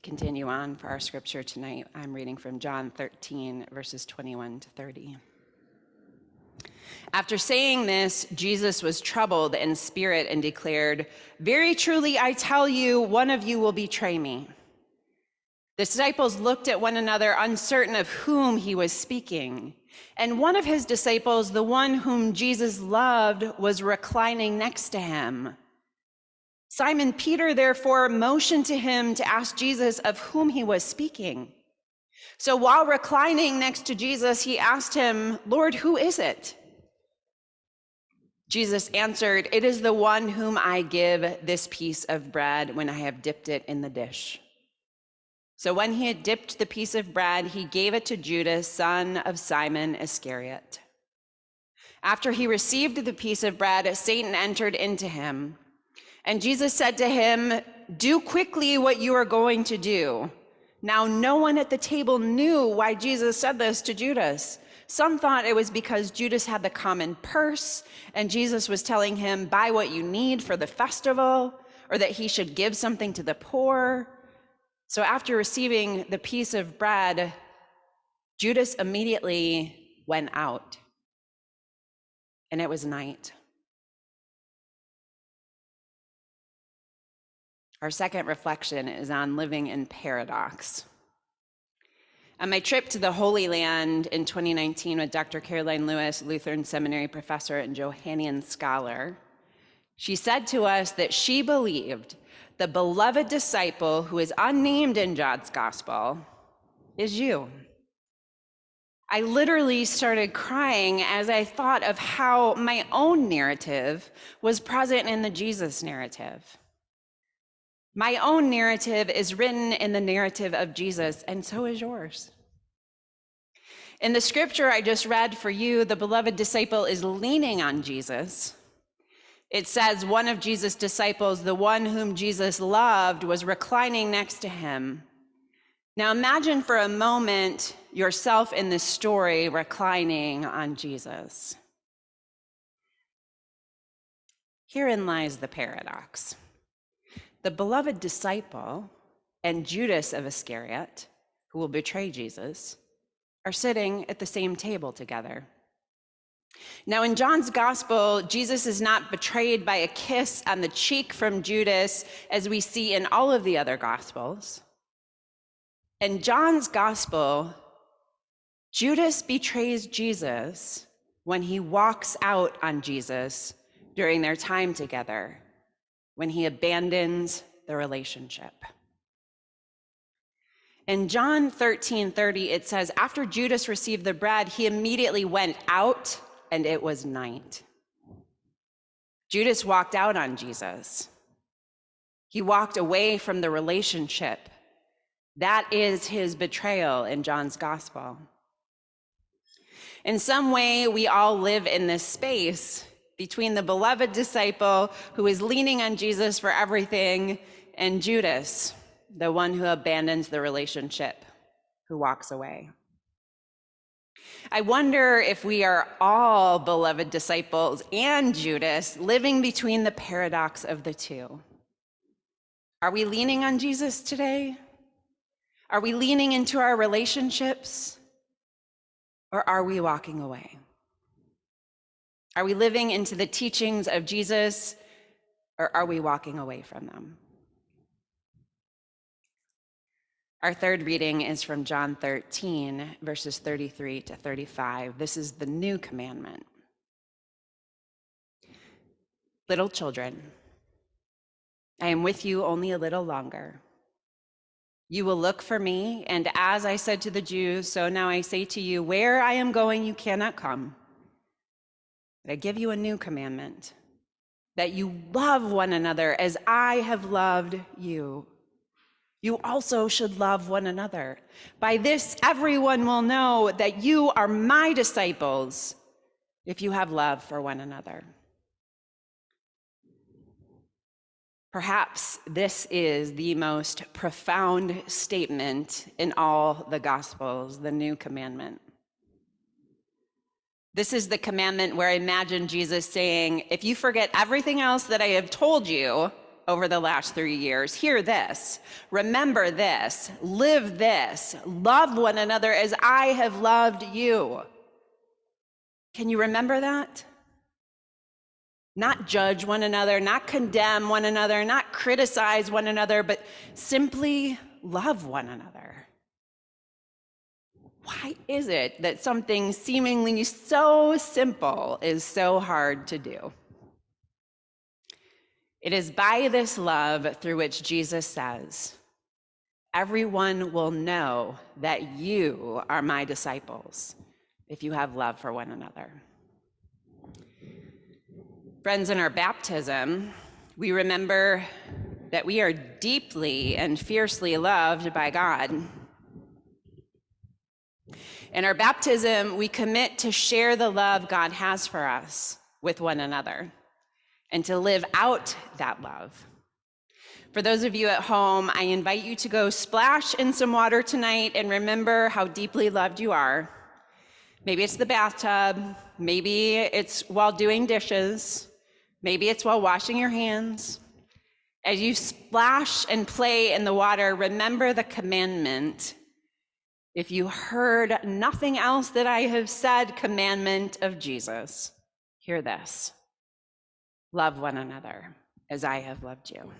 Continue on for our scripture tonight. I'm reading from John 13, verses 21 to 30. After saying this, Jesus was troubled in spirit and declared, "Very truly, I tell you, one of you will betray me." The disciples looked at one another, uncertain of whom he was speaking. And one of his disciples, the one whom Jesus loved, was reclining next to him. Simon Peter, therefore, motioned to him to ask Jesus of whom he was speaking. So while reclining next to Jesus, he asked him, "Lord, who is it?" Jesus answered, "It is the one whom I give this piece of bread when I have dipped it in the dish." So when he had dipped the piece of bread, he gave it to Judas, son of Simon Iscariot. After he received the piece of bread, Satan entered into him. And Jesus said to him, "Do quickly what you are going to do." Now, no one at the table knew why Jesus said this to Judas. Some thought it was because Judas had the common purse, and Jesus was telling him, "Buy what you need for the festival," or that he should give something to the poor. So after receiving the piece of bread, Judas immediately went out, and it was night. Our second reflection is on living in paradox. On my trip to the Holy Land in 2019 with Dr. Caroline Lewis, Lutheran Seminary professor and Johannian scholar, she said to us that she believed the beloved disciple who is unnamed in John's gospel is you. I literally started crying as I thought of how my own narrative was present in the Jesus narrative. My own narrative is written in the narrative of Jesus, and so is yours. In the scripture I just read for you, the beloved disciple is leaning on Jesus. It says one of Jesus' disciples, the one whom Jesus loved, was reclining next to him. Now imagine for a moment yourself in this story reclining on Jesus. Herein lies the paradox. The beloved disciple and Judas of Iscariot, who will betray Jesus, are sitting at the same table together. Now in John's gospel, Jesus is not betrayed by a kiss on the cheek from Judas as we see in all of the other gospels. In John's gospel, Judas betrays Jesus when he walks out on Jesus during their time together, when he abandons the relationship. In John 13:30, it says, after Judas received the bread, he immediately went out, and it was night. Judas walked out on Jesus. He walked away from the relationship. That is his betrayal in John's gospel. In some way, we all live in this space between the beloved disciple who is leaning on Jesus for everything and Judas, the one who abandons the relationship, who walks away. I wonder if we are all beloved disciples and Judas living between the paradox of the two. Are we leaning on Jesus today? Are we leaning into our relationships? Or are we walking away? Are we living into the teachings of Jesus, or are we walking away from them? Our third reading is from John 13, verses 33 to 35. This is the new commandment. Little children, I am with you only a little longer. You will look for me, and as I said to the Jews, so now I say to you, where I am going, you cannot come. But I give you a new commandment, that you love one another as I have loved you. You also should love one another. By this, everyone will know that you are my disciples, if you have love for one another. Perhaps this is the most profound statement in all the Gospels, the new commandment. This is the commandment where I imagine Jesus saying, if you forget everything else that I have told you, over the last 3 years. Hear this, remember this, live this, love one another as I have loved you. Can you remember that? Not judge one another, not condemn one another, not criticize one another, but simply love one another. Why is it that something seemingly so simple is so hard to do? It is by this love through which Jesus says, everyone will know that you are my disciples if you have love for one another. Friends, in our baptism, we remember that we are deeply and fiercely loved by God. In our baptism, we commit to share the love God has for us with one another and to live out that love. For those of you at home, I invite you to go splash in some water tonight and remember how deeply loved you are. Maybe it's the bathtub, maybe it's while doing dishes, maybe it's while washing your hands. As you splash and play in the water, remember the commandment. If you heard nothing else that I have said, commandment of Jesus, hear this. Love one another as I have loved you.